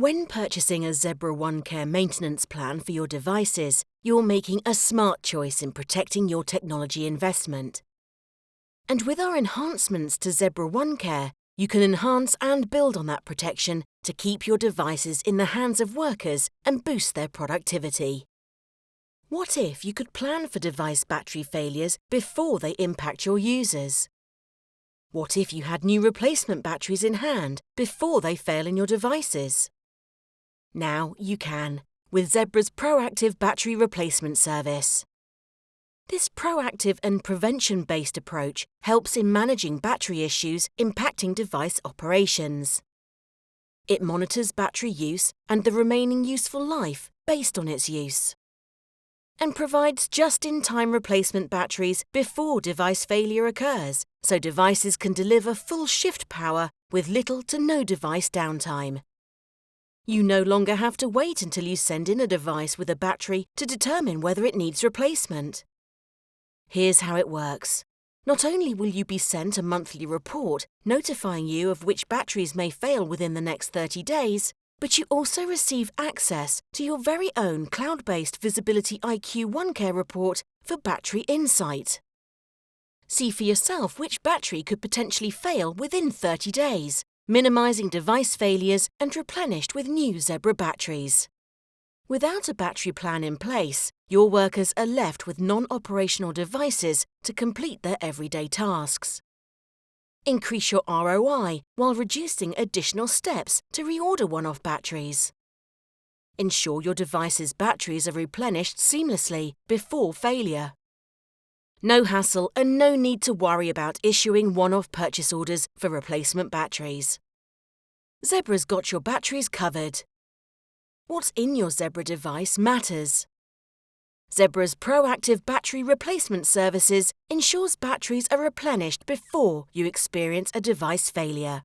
When purchasing a Zebra OneCare maintenance plan for your devices, you're making a smart choice in protecting your technology investment. And with our enhancements to Zebra OneCare, you can enhance and build on that protection to keep your devices in the hands of workers and boost their productivity. What if you could plan for device battery failures before they impact your users? What if you had new replacement batteries in hand before they fail in your devices? Now you can, with Zebra's proactive battery replacement service. This proactive and prevention-based approach helps in managing battery issues impacting device operations. It monitors battery use and the remaining useful life based on its use, and provides just-in-time replacement batteries before device failure occurs, so devices can deliver full shift power with little to no device downtime. You no longer have to wait until you send in a device with a battery to determine whether it needs replacement. Here's how it works. Not only will you be sent a monthly report notifying you of which batteries may fail within the next 30 days, but you also receive access to your very own cloud-based Visibility IQ OneCare report for battery insight. See for yourself which battery could potentially fail within 30 days, minimizing device failures and replenished with new Zebra batteries. Without a battery plan in place, your workers are left with non-operational devices to complete their everyday tasks. Increase your ROI while reducing additional steps to reorder one-off batteries. Ensure your device's batteries are replenished seamlessly before failure. No hassle and no need to worry about issuing one-off purchase orders for replacement batteries. Zebra's got your batteries covered. What's in your Zebra device matters. Zebra's proactive battery replacement services ensures batteries are replenished before you experience a device failure.